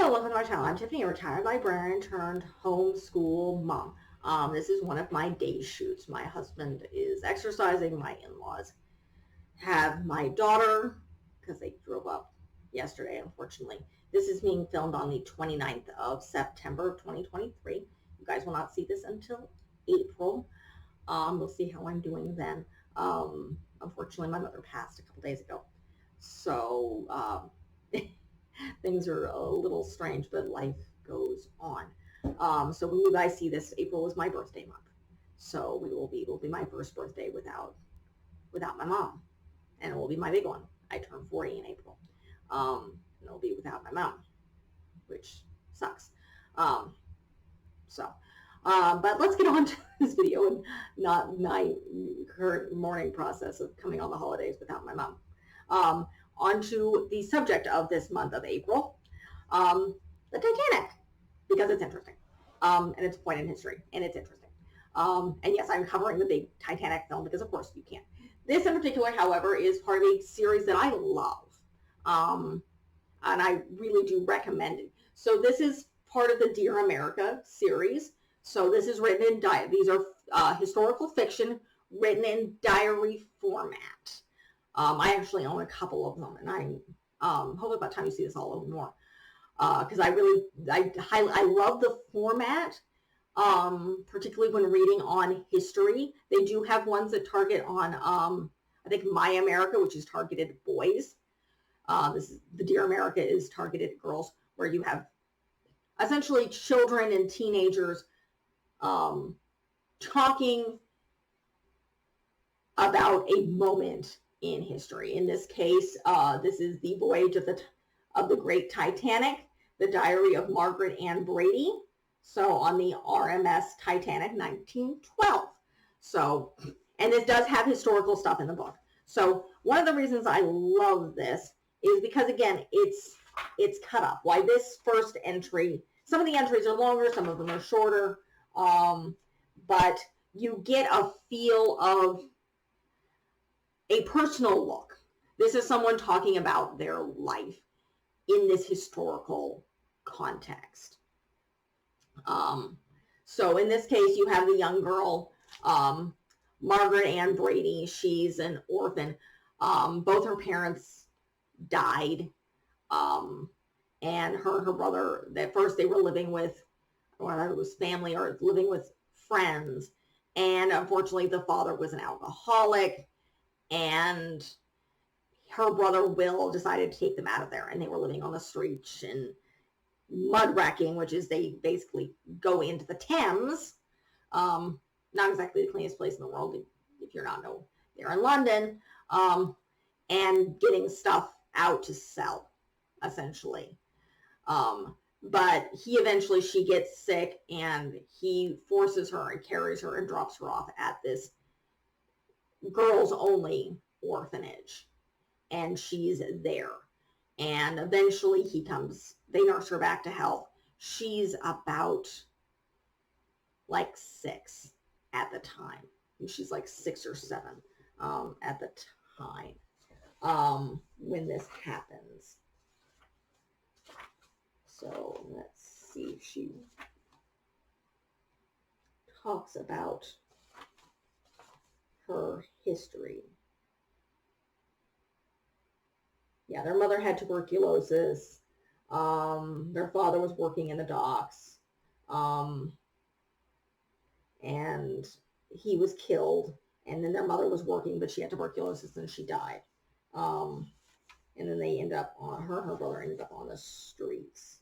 Hello, welcome to my channel. I'm Tiffany, a retired librarian turned homeschool mom. This is one of my day shoots. My husband is exercising. My in-laws have my daughter because they drove up yesterday, unfortunately. This is being filmed on the 29th of September, 2023. You guys will not see this until April. We'll see how I'm doing then. Unfortunately, my mother passed a couple days ago. So, things are a little strange, but life goes on. So when you guys see this, April is my birthday month. So it will be my first birthday without my mom. And it will be my big one. I turn 40 in April. And it'll be without my mom, which sucks. But let's get on to this video and not my current mourning process of coming on the holidays without my mom. Onto the subject of this month of April, the Titanic, because it's interesting, and it's a point in history, and it's interesting. And yes, I'm covering the big Titanic film because, of course, you can. This in particular, however, is part of a series that I love, and I really do recommend it. So this is part of the Dear America series. So this is written in diary. These are historical fiction written in diary format. I actually own a couple of them, and I'm hopefully by the time you see this, I'll own more. Because I love the format, particularly when reading on history. They do have ones that target on, I think My America, which is targeted at boys. The Dear America is targeted at girls, where you have essentially children and teenagers talking about a moment in history. In this case, this is the voyage of the great Titanic, the diary of Margaret and Brady. So on the RMS Titanic, 1912. So, and this does have historical stuff in the book. So one of the reasons I love this is because, again, it's cut up. Why this first entry, some of the entries are longer, some of them are shorter, but you get a feel of a personal look. This is someone talking about their life in this historical context. So in this case, you have the young girl, Margaret Ann Brady. She's an orphan. Both her parents died. And her brother, at first they were living with, whether it was family or living with friends. And unfortunately, the father was an alcoholic. And her brother Will decided to take them out of there, and they were living on the streets and mud wrecking, which is they basically go into the Thames. Not exactly the cleanest place in the world, if you're not know. They're in London, and getting stuff out to sell, essentially. But she gets sick, and he forces her and carries her and drops her off at this girls only orphanage, and she's there, and eventually they nurse her back to health. She's about like 6 at the time. She's like 6 or 7 at the time when this happens. So let's see if she talks about her history. Yeah, their mother had tuberculosis. Their father was working in the docks. And he was killed. And then their mother was working, but she had tuberculosis and she died. And then they end up on her brother ended up on the streets.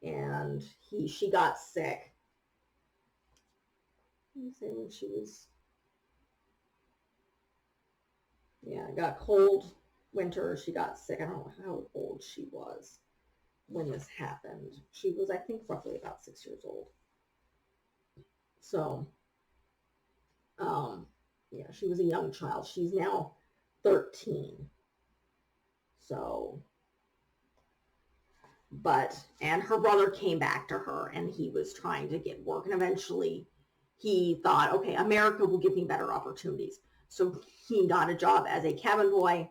And she got sick. Let me say when she was, it got cold winter. She got sick. I don't know how old she was when this happened. She was, I think, roughly about 6 years old. So, she was a young child. She's now 13. So, and her brother came back to her, and he was trying to get work, and eventually he thought, okay, America will give me better opportunities. So he got a job as a cabin boy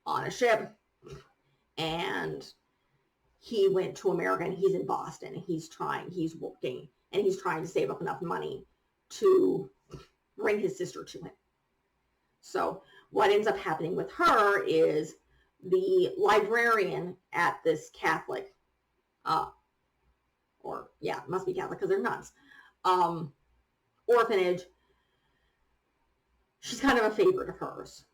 on a ship, and he went to America and he's in Boston and he's working and he's trying to save up enough money to bring his sister to him. So what ends up happening with her is the librarian at this Catholic, it must be Catholic because they're nuns, orphanage, she's kind of a favorite of hers.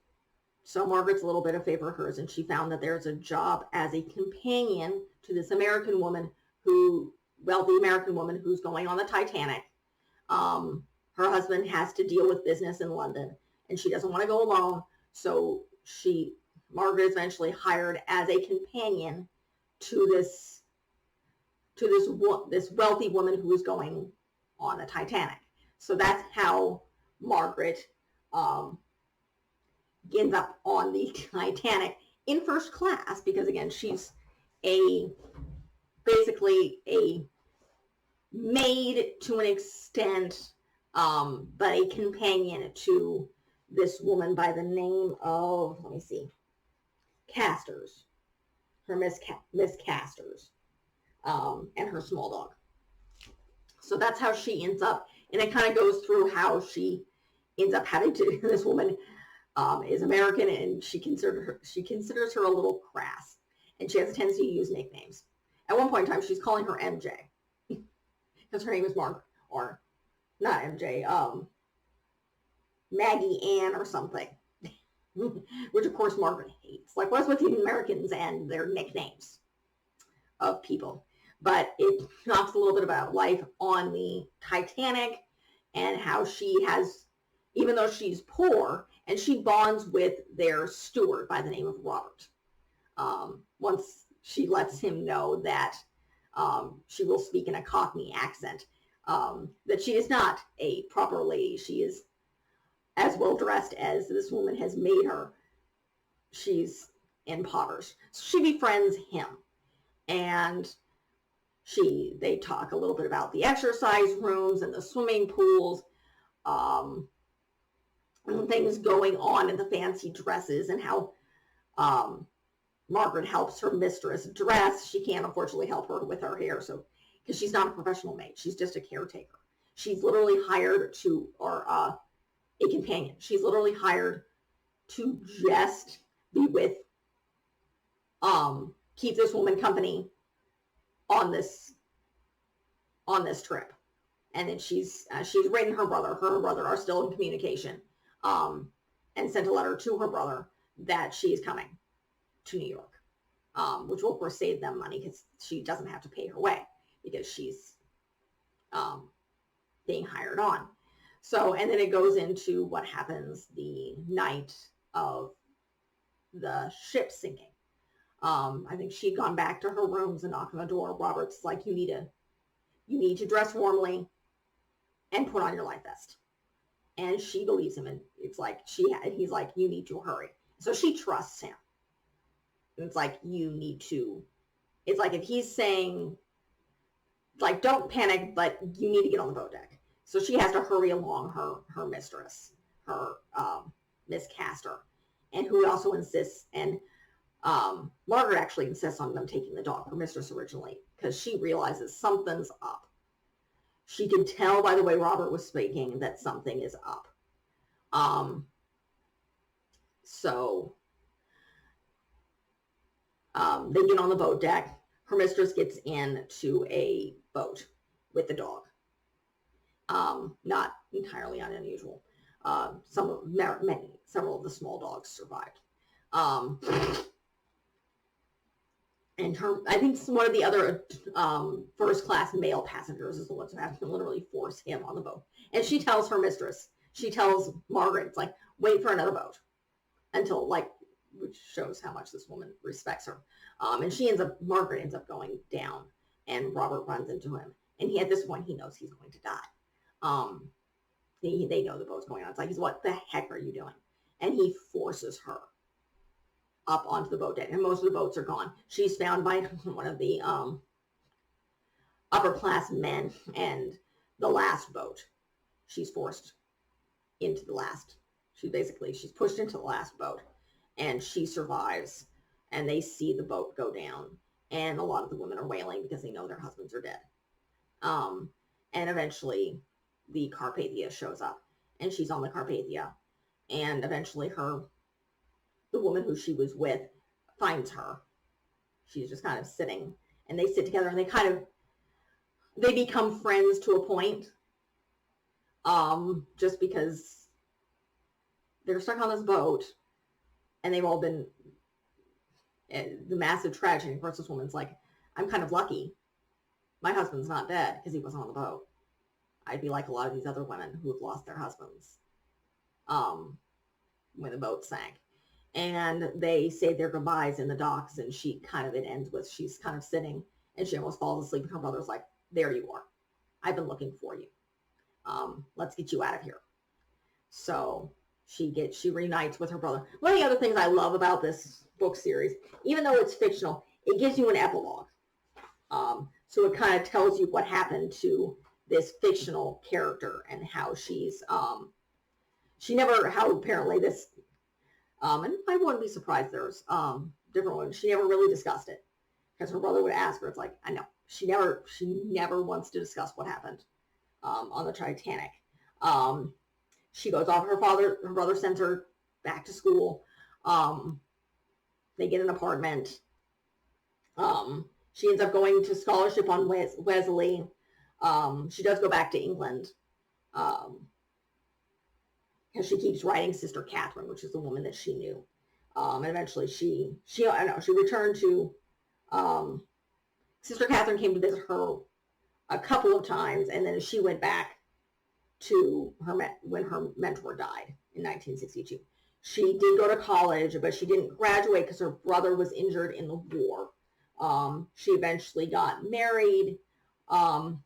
So Margaret's a little bit of a favorite of hers, and she found that there's a job as a companion to this American woman wealthy American woman who's going on the Titanic. Her husband has to deal with business in London, and she doesn't want to go alone. So Margaret is eventually hired as a companion to this wealthy woman who is going on the Titanic. So that's how Margaret ends up on the Titanic in first class, because again, she's basically a maid to an extent, but a companion to this woman by the name of, Casters, her Miss Casters, and her small dog. So that's how she ends up, and it kind of goes through how she ends up having to, this woman is American, and she considers her a little crass, and she has a tendency to use nicknames. At one point in time, she's calling her MJ, because her name is Margaret, or not MJ, Maggie Ann or something, which of course Margaret hates. Like, what's with the Americans and their nicknames of people? But it talks a little bit about life on the Titanic and how she has, even though she's poor, and she bonds with their steward by the name of Robert. Once she lets him know that she will speak in a Cockney accent, that she is not a proper lady. She is as well dressed as this woman has made her. She's impoverished. So she befriends him, and they talk a little bit about the exercise rooms and the swimming pools, and things going on in the fancy dresses, and how Margaret helps her mistress dress. She can't unfortunately help her with her hair, because she's not a professional maid. She's just a caretaker. She's literally hired a companion. She's literally hired to just be with, keep this woman company on this trip. And then she's written her brother. Her and her brother are still in communication, and sent a letter to her brother that she is coming to New York, which will of course save them money, because she doesn't have to pay her way, because she's being hired on. So, and then it goes into what happens the night of the ship sinking. I think she'd gone back to her rooms and knocked on the door. Robert's like, you need to dress warmly and put on your life vest. And she believes him, and it's like he's like, you need to hurry. So she trusts him. And it's like, it's like if he's saying, like, don't panic, but you need to get on the boat deck. So she has to hurry along her mistress, her Miss Castor, and who also insists, and Margaret actually insists on them taking the dog, her mistress originally, because she realizes something's up. She can tell by the way Robert was speaking that something is up. So they get on the boat deck. Her mistress gets into a boat with the dog. Not entirely unusual. Several of the small dogs survived. And I think one of the other first class male passengers is the ones who have to literally force him on the boat. And she tells her mistress, she tells Margaret, it's like, wait for another boat until, like, which shows how much this woman respects her. And Margaret ends up going down, and Robert runs into him. And at this point, he knows he's going to die. They know the boat's going on. It's like, what the heck are you doing? And he forces her up onto the boat deck, and most of the boats are gone. She's found by one of the upper class men, and the last boat, she's forced into the last. She's pushed into the last boat, and she survives. And they see the boat go down, and a lot of the women are wailing because they know their husbands are dead. And eventually the Carpathia shows up, and she's on the Carpathia, and eventually the woman who she was with finds her. She's just kind of sitting, and they sit together, and they become friends to a point, just because they're stuck on this boat, and they've all been, the massive tragedy. Of course, this woman's like, I'm kind of lucky. My husband's not dead because he wasn't on the boat. I'd be like a lot of these other women who have lost their husbands when the boat sank. And they say their goodbyes in the docks, and it ends with, she's kind of sitting, and she almost falls asleep, and her brother's like, there you are. I've been looking for you. Let's get you out of here. So she reunites with her brother. One of the other things I love about this book series, even though it's fictional, it gives you an epilogue. So it kind of tells you what happened to this fictional character and how how apparently this, and I wouldn't be surprised there's different ones. She never really discussed it because her brother would ask her. It's like, I know. She never wants to discuss what happened on the Titanic. She goes off. Her brother sends her back to school. They get an apartment. She ends up going to scholarship on Wesley. She does go back to England because she keeps writing Sister Catherine, which is the woman that she knew. And eventually she returned to, Sister Catherine came to visit her a couple of times, and then she went back to when her mentor died in 1962. She did go to college, but she didn't graduate because her brother was injured in the war. She eventually got married to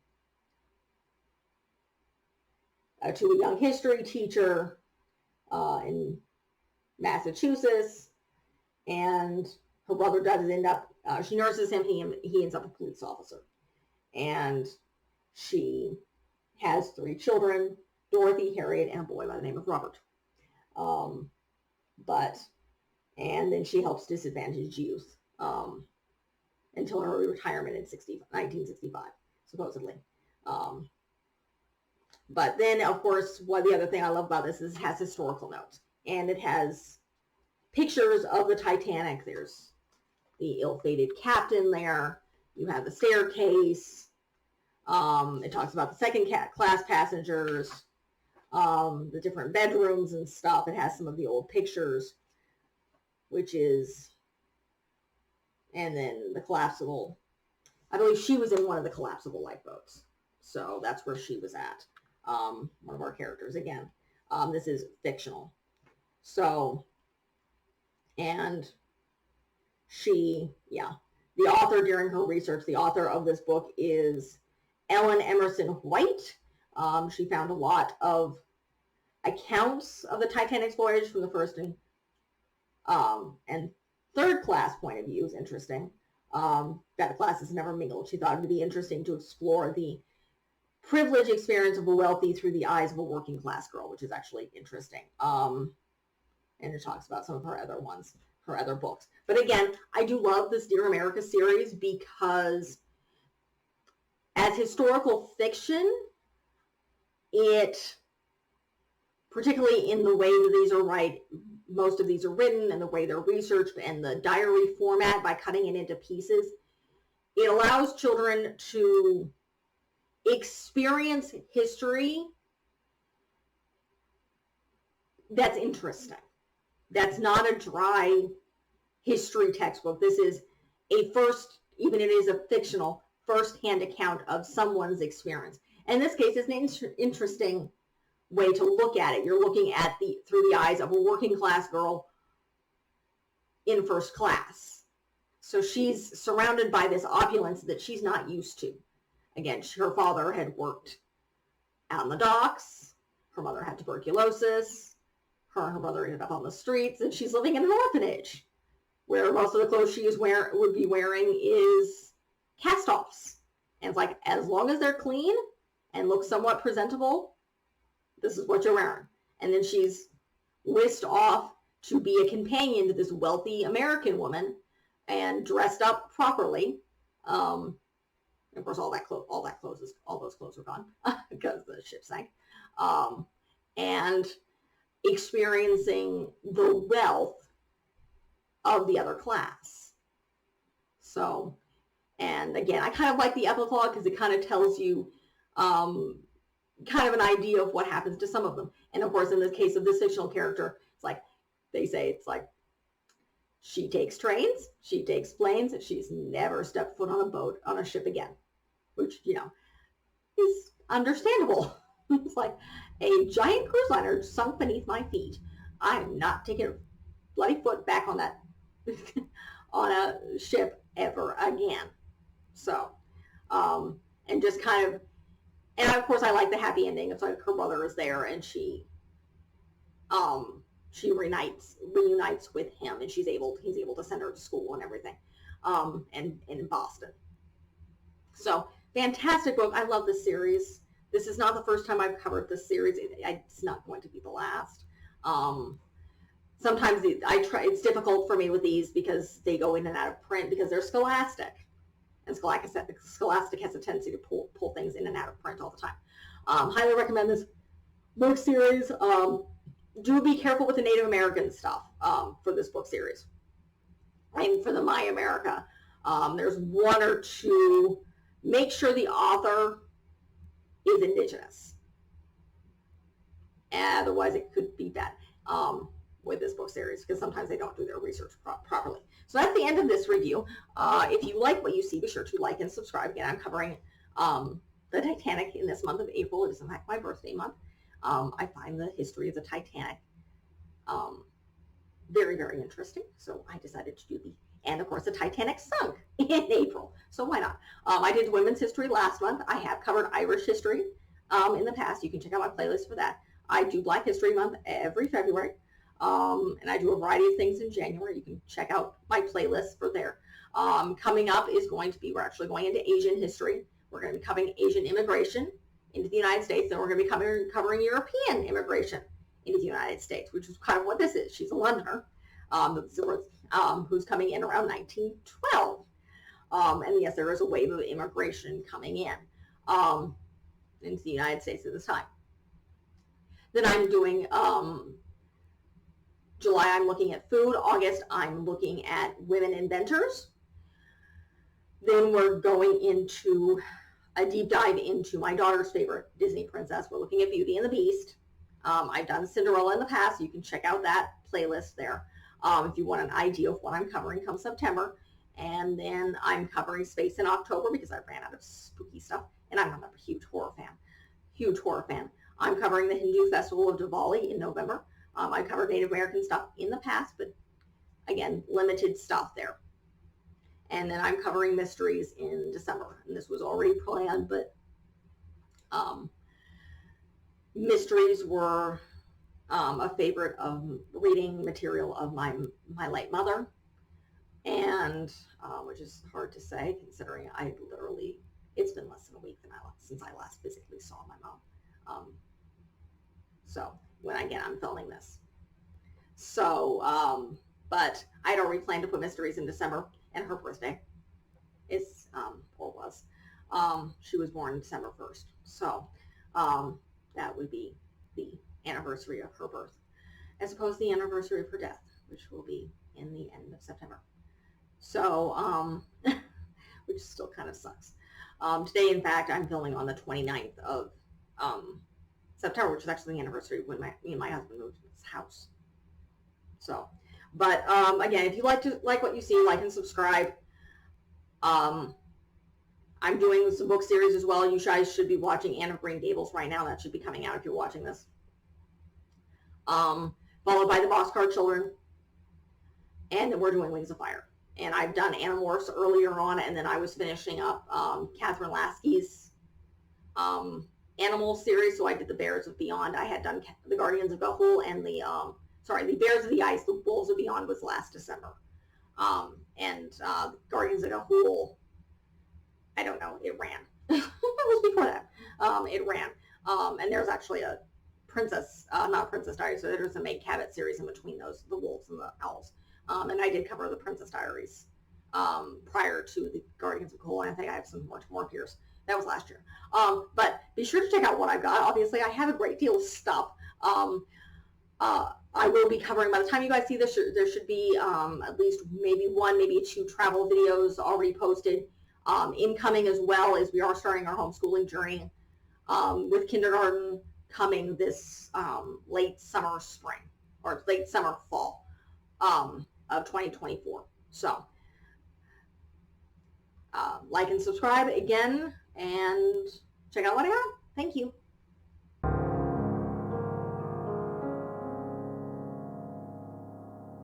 a young history teacher in Massachusetts, and her brother does end up, she nurses him, he ends up a police officer. And she has 3 children, Dorothy, Harriet, and a boy by the name of Robert. And then she helps disadvantaged youth until her retirement in 1965, supposedly. But then, of course, the other thing I love about this is it has historical notes. And it has pictures of the Titanic. There's the ill-fated captain there. You have the staircase. It talks about the second-class passengers, the different bedrooms and stuff. It has some of the old pictures, and then the collapsible. I believe she was in one of the collapsible lifeboats. So that's where she was at. One of our characters again. This is fictional. So, and the author during her research, the author of this book is Ellen Emerson White. She found a lot of accounts of the Titanic's voyage from the first and third class point of view. Is interesting. That classes never mingled. She thought it would be interesting to explore the privileged experience of a wealthy through the eyes of a working class girl, which is actually interesting. And it talks about some of her other books. But again, I do love this Dear America series because as historical fiction, particularly in the way that most of these are written and the way they're researched and the diary format by cutting it into pieces, it allows children to experience history that's interesting. That's not a dry history textbook. This is even it is a fictional, first-hand account of someone's experience. In this case, it's an interesting way to look at it. You're looking at through the eyes of a working class girl in first class. So she's surrounded by this opulence that she's not used to. Again, her father had worked out on the docks. Her mother had tuberculosis. Her and her brother ended up on the streets, and she's living in an orphanage where most of the clothes she would be wearing is cast-offs. And it's like, as long as they're clean and look somewhat presentable, this is what you're wearing. And then she's whisked off to be a companion to this wealthy American woman and dressed up properly. Of course, all those clothes are gone because the ship sank. And experiencing the wealth of the other class. So, and again, I kind of like the epilogue because it kind of tells you kind of an idea of what happens to some of them. And of course, in the case of this fictional character, it's like they say, it's like she takes trains, she takes planes, and she's never stepped foot on a boat, on a ship again, which, you know, is understandable. It's like a giant cruise liner sunk beneath my feet. I'm not taking a bloody foot back on that on a ship ever again. So, and just kind of, and of course I like the happy ending. It's like her brother is there and she reunites with him, and he's able to send her to school and everything, and in Boston. So fantastic book. I love this series. This is not the first time I've covered this series. It's not going to be the last. Sometimes it's difficult for me with these because they go in and out of print because they're Scholastic. And Scholastic has a tendency to pull things in and out of print all the time. Highly recommend this book series. Do be careful with the Native American stuff for this book series. And for the My America, there's one or two. Make sure the author is Indigenous. Otherwise, it could be bad with this book series because sometimes they don't do their research properly. So that's the end of this review. If you like what you see, be sure to like and subscribe. Again, I'm covering the Titanic in this month of April. It is in fact my birthday month. I find the history of the Titanic very, very interesting. So I decided to do and of course the Titanic sunk in April. So why not? I did women's history last month. I have covered Irish history in the past. You can check out my playlist for that. I do Black History Month every February. And I do a variety of things in January. You can check out my playlist for there. Coming up is going to be, we're actually going into Asian history. We're going to be covering Asian immigration into the United States. Then we're going to be covering European immigration into the United States, which is kind of what this is. She's a Londoner who's coming in around 1912. And yes, there is a wave of immigration coming in into the United States at this time. Then I'm doing July, I'm looking at food. August, I'm looking at women inventors. Then we're going into a deep dive into my daughter's favorite Disney princess. We're looking at Beauty and the Beast. I've done Cinderella in the past. You can check out that playlist there if you want an idea of what I'm covering come September. And then I'm covering space in October because I ran out of spooky stuff. And I'm a huge horror fan. Huge horror fan. I'm covering the Hindu festival of Diwali in November. I covered Native American stuff in the past, but again, limited stuff there. And then I'm covering mysteries in December. And this was already planned, but mysteries were a favorite of reading material of my late mother. And which is hard to say considering it's been less than a week since I last physically saw my mom. So I'm filming this. So, but I'd already planned to put mysteries in December, and her birthday was. She was born December 1st. So, that would be the anniversary of her birth, as opposed to the anniversary of her death, which will be in the end of September. So, which still kind of sucks. Today, in fact, I'm filming on the 29th of September, which is actually the anniversary when me and my husband moved to this house. So, but again, if you like what you see, like and subscribe. I'm doing some book series as well. You guys should be watching Anne of Green Gables right now. That should be coming out if you're watching this. Followed by The Boxcar Children, and then we're doing Wings of Fire. And I've done Animorphs earlier on, and then I was finishing up Catherine Lasky's animal series. So I did the Bears of Beyond. I had done the Guardians of Ga'Hoole and the Bears of the Ice. The Wolves of Beyond was last December. And Guardians of Ga'Hoole, I don't know, it ran. It was before that. It ran. And there's actually a not Princess Diaries, so there's a Meg Cabot series in between those, the Wolves and the Owls. And I did cover the Princess Diaries prior to the Guardians of Coal. And I think I have some much more peers. That was last year. But be sure to check out what I've got. Obviously, I have a great deal of stuff. I will be covering, by the time you guys see this, there should be at least maybe one, maybe two travel videos already posted. Incoming as well, as we are starting our homeschooling journey with kindergarten coming this late summer, spring, or late summer, fall of 2024. So like and subscribe again, and check out what I got. Thank you.